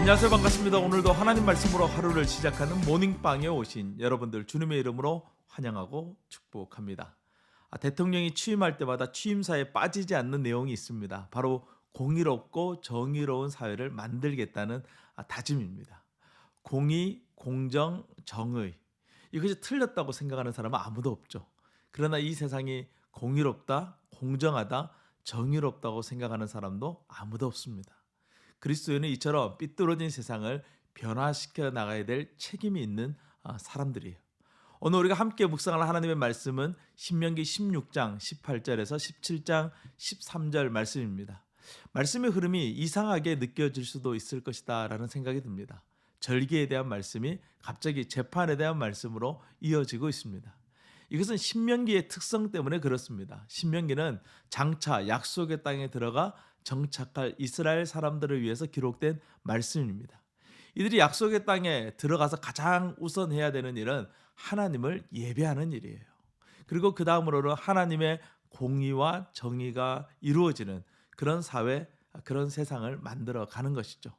안녕하세요. 반갑습니다. 오늘도 하나님 말씀으로 하루를 시작하는 모닝빵에 오신 여러분들 주님의 이름으로 환영하고 축복합니다. 대통령이 취임할 때마다 취임사에 빠지지 않는 내용이 있습니다. 바로 공의롭고 정의로운 사회를 만들겠다는 다짐입니다. 공의, 공정, 정의, 이것이 틀렸다고 생각하는 사람은 아무도 없죠. 그러나 이 세상이 공의롭다, 공정하다, 정의롭다고 생각하는 사람도 아무도 없습니다. 그리스도인은 이처럼 삐뚤어진 세상을 변화시켜 나가야 될 책임이 있는 사람들이에요. 오늘 우리가 함께 묵상할 하나님의 말씀은 신명기 16장 18절에서 17장 13절 말씀입니다. 말씀의 흐름이 이상하게 느껴질 수도 있을 것이다 라는 생각이 듭니다. 절기에 대한 말씀이 갑자기 재판에 대한 말씀으로 이어지고 있습니다. 이것은 신명기의 특성 때문에 그렇습니다. 신명기는 장차 약속의 땅에 들어가 정착할 이스라엘 사람들을 위해서 기록된 말씀입니다. 이들이 약속의 땅에 들어가서 가장 우선 해야 되는 일은 하나님을 예배하는 일이에요. 그리고 그 다음으로는 하나님의 공의와 정의가 이루어지는 그런 사회, 그런 세상을 만들어 가는 것이죠.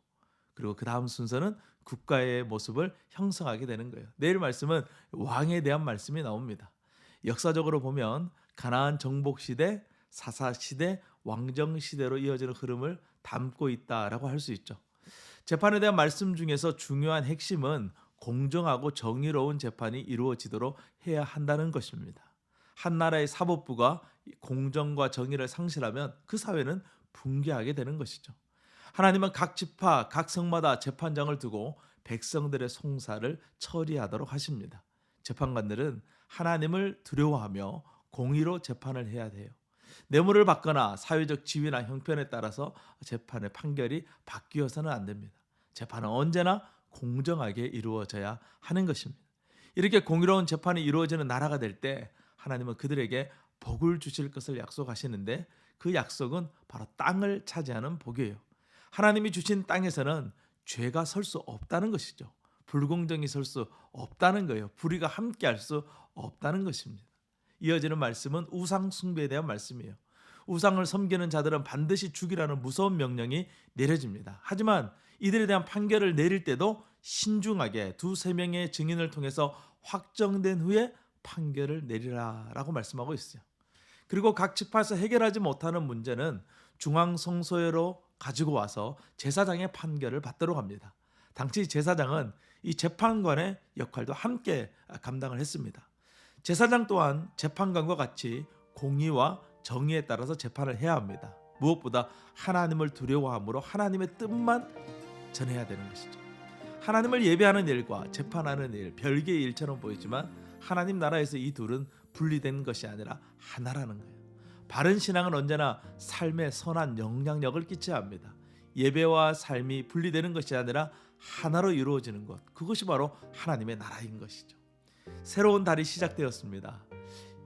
그리고 그 다음 순서는 국가의 모습을 형성하게 되는 거예요. 내일 말씀은 왕에 대한 말씀이 나옵니다. 역사적으로 보면 가나안 정복 시대, 사사 시대, 왕정 시대로 이어지는 흐름을 담고 있다라고 할 수 있죠. 재판에 대한 말씀 중에서 중요한 핵심은 공정하고 정의로운 재판이 이루어지도록 해야 한다는 것입니다. 한 나라의 사법부가 공정과 정의를 상실하면 그 사회는 붕괴하게 되는 것이죠. 하나님은 각 지파, 각 성마다 재판장을 두고 백성들의 송사를 처리하도록 하십니다. 재판관들은 하나님을 두려워하며 공의로 재판을 해야 돼요. 뇌물을 받거나 사회적 지위나 형편에 따라서 재판의 판결이 바뀌어서는 안 됩니다. 재판은 언제나 공정하게 이루어져야 하는 것입니다. 이렇게 공의로운 재판이 이루어지는 나라가 될 때 하나님은 그들에게 복을 주실 것을 약속하시는데 그 약속은 바로 땅을 차지하는 복이에요. 하나님이 주신 땅에서는 죄가 설 수 없다는 것이죠. 불공정이 설 수 없다는 거예요. 불의가 함께할 수 없다는 것입니다. 이어지는 말씀은 우상 숭배에 대한 말씀이에요. 우상을 섬기는 자들은 반드시 죽이라는 무서운 명령이 내려집니다. 하지만 이들에 대한 판결을 내릴 때도 신중하게 두세 명의 증인을 통해서 확정된 후에 판결을 내리라라고 말씀하고 있어요. 그리고 각 지파에서 해결하지 못하는 문제는 중앙성소회로 가지고 와서 제사장의 판결을 받도록 합니다. 당시 제사장은 이 재판관의 역할도 함께 감당을 했습니다. 제사장 또한 재판관과 같이 공의와 정의에 따라서 재판을 해야 합니다. 무엇보다 하나님을 두려워함으로 하나님의 뜻만 전해야 되는 것이죠. 하나님을 예배하는 일과 재판하는 일, 별개의 일처럼 보이지만 하나님 나라에서 이 둘은 분리된 것이 아니라 하나라는 거예요. 바른 신앙은 언제나 삶에 선한 영향력을 끼쳐야 합니다. 예배와 삶이 분리되는 것이 아니라 하나로 이루어지는 것, 그것이 바로 하나님의 나라인 것이죠. 새로운 달이 시작되었습니다.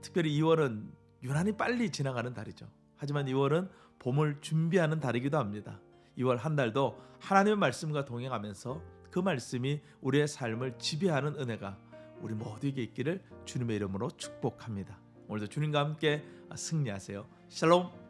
특별히 2월은 유난히 빨리 지나가는 달이죠. 하지만 2월은 봄을 준비하는 달이기도 합니다. 2월 한 달도 하나님의 말씀과 동행하면서 그 말씀이 우리의 삶을 지배하는 은혜가 우리 모두에게 있기를 주님의 이름으로 축복합니다. 오늘도 주님과 함께 승리하세요. 샬롬.